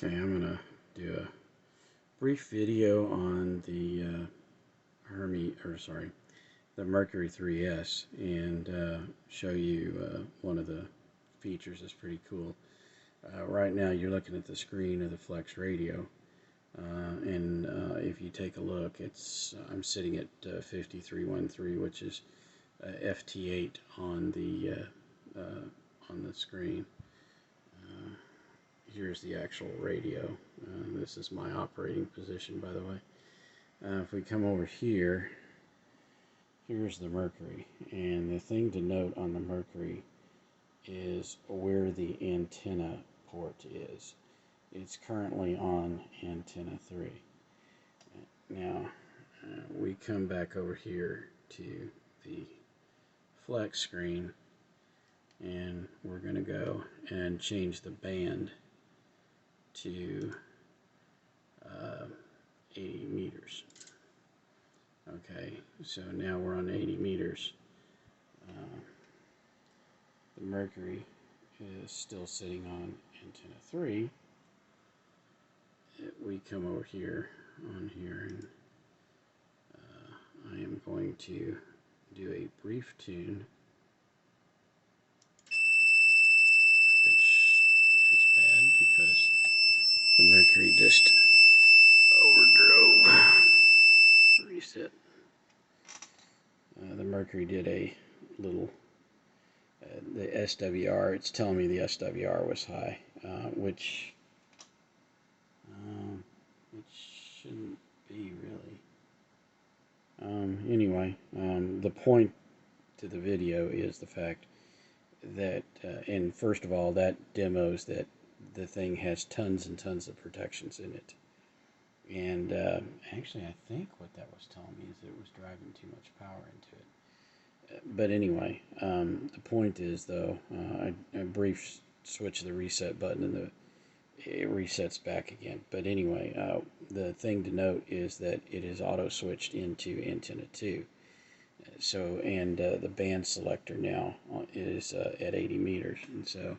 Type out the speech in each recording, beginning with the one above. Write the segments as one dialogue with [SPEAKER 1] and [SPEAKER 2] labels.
[SPEAKER 1] Okay, I'm gonna do a brief video on the the Mercury IIIs, and show you one of the features that's pretty cool. Right now, you're looking at the screen of the Flexradio, and if you take a look, I'm sitting at 5313, which is FT8 on the screen. Here's the actual radio. This is my operating position, by the way. If we come over here, here's the Mercury, and the thing to note on the Mercury is where the antenna port is. It's currently on antenna 3. Now, we come back over here to the flex screen, and we're going to go and change the band to 80 meters. Okay, so now we're on 80 meters. The Mercury is still sitting on antenna 3. We come over here on here, and I am going to do a brief tune, which is bad because the Mercury just overdrove. Reset. The Mercury did a little, the SWR, it's telling me the SWR was high, which it shouldn't be really. Anyway, the point to the video is the fact that, and first of all, that demos that the thing has tons and tons of protections in it. And actually, I think what that was telling me is that it was driving too much power into it. But anyway, the point is, though, I brief switch the reset button, and it resets back again. But anyway, the thing to note is that it is auto switched into antenna 2. So, and the band selector now is at 80 meters. And so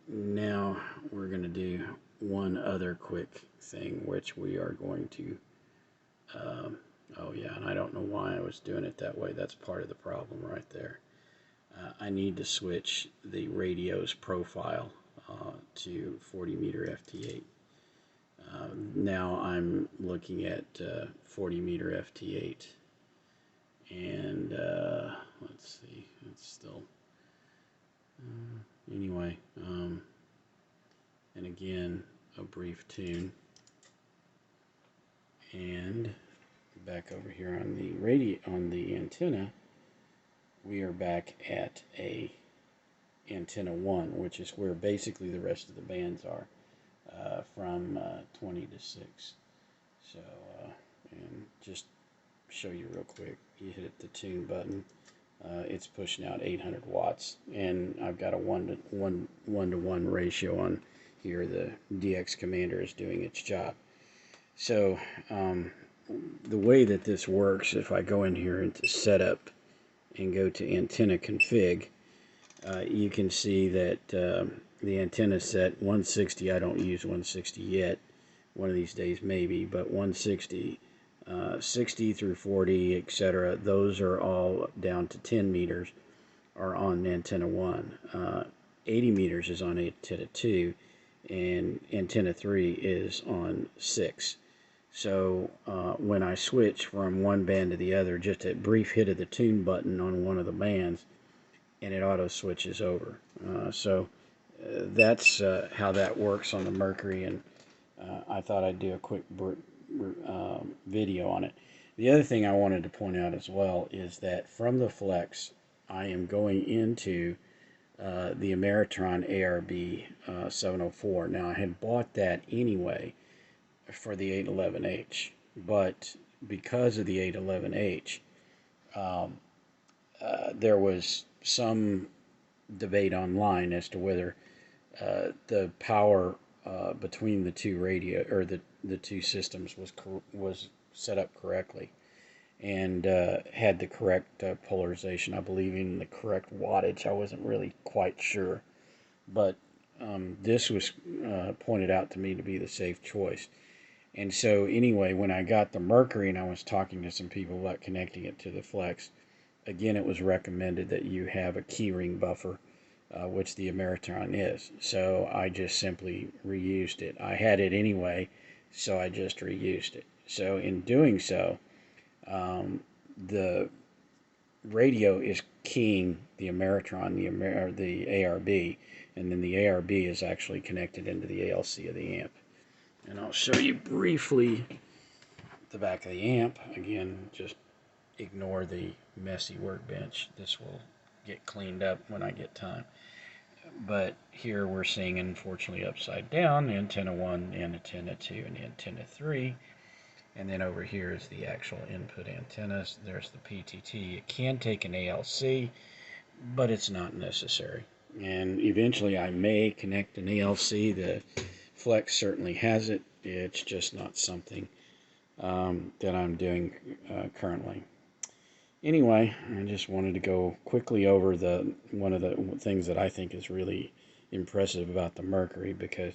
[SPEAKER 1] now we're going to do one other quick thing, which we are going to, oh yeah, and I don't know why I was doing it that way. That's part of the problem right there. I need to switch the radio's profile to 40 meter FT8. Now I'm looking at 40 meter FT8, and let's see, it's still, anyway, and again, a brief tune, and back over here on the the antenna, we are back at a antenna 1, which is where basically the rest of the bands are, from 20 to 6. So, and just show you real quick, you hit the tune button, it's pushing out 800 watts, and I've got a 1-to-1 ratio on here. The DX Commander is doing its job. So the way that this works, if I go in here into setup and go to antenna config, you can see that the antenna set 160. I don't use 160 yet, one of these days maybe, but 160, 60 through 40, etc., those are all down to 10 meters are on antenna 1. 80 meters is on antenna 2, and antenna 3 is on 6. So when I switch from one band to the other, just a brief hit of the tune button on one of the bands, and it auto switches over. So that's how that works on the Mercury, and I thought I'd do a quick video on it. The other thing I wanted to point out as well is that from the Flex, I am going into the Ameritron ARB 704. Now, I had bought that anyway for the 811H, but because of the 811H, there was some debate online as to whether the power between the two the two systems was set up correctly, and had the correct polarization. I believe in the correct wattage. I wasn't really quite sure, but this was pointed out to me to be the safe choice. And so anyway, when I got the Mercury and I was talking to some people about connecting it to the Flex, again, it was recommended that you have a keyring buffer, which the Ameritron is. So I just simply reused it. I had it anyway, so I just reused it. So in doing so, the radio is keying the Ameritron, the ARB, and then the ARB is actually connected into the ALC of the amp. And I'll show you briefly the back of the amp. Again, just ignore the messy workbench. This will get cleaned up when I get time. But here we're seeing, unfortunately, upside down, antenna 1, antenna 2, and antenna 3. And then over here is the actual input antennas. There's the PTT. It can take an ALC, but it's not necessary. And eventually I may connect an ALC. The Flex certainly has it. It's just not something that I'm doing currently. Anyway, I just wanted to go quickly over one of the things that I think is really impressive about the Mercury, because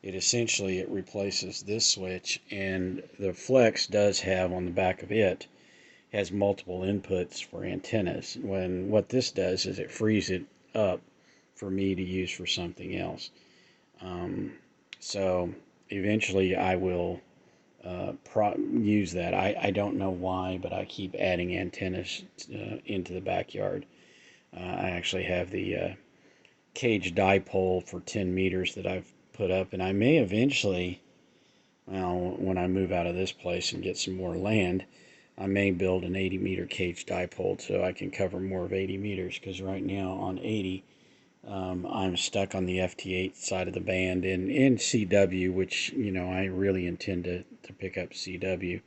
[SPEAKER 1] it replaces this switch, and the Flex does have on the back of it has multiple inputs for antennas. When what this does is it frees it up for me to use for something else. So eventually I will use that. I don't know why, but I keep adding antennas into the backyard. I actually have the cage dipole for 10 meters that I've put up, and I may eventually, well, when I move out of this place and get some more land, I may build an 80-meter cage dipole so I can cover more of 80 meters, because right now on 80, I'm stuck on the FT8 side of the band in CW, which, I really intend to pick up CW,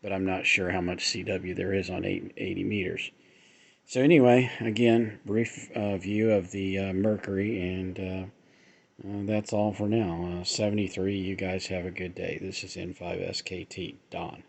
[SPEAKER 1] but I'm not sure how much CW there is on 80 meters. So anyway, again, brief view of the Mercury, and that's all for now. 73, you guys have a good day. This is N5SKT, Don.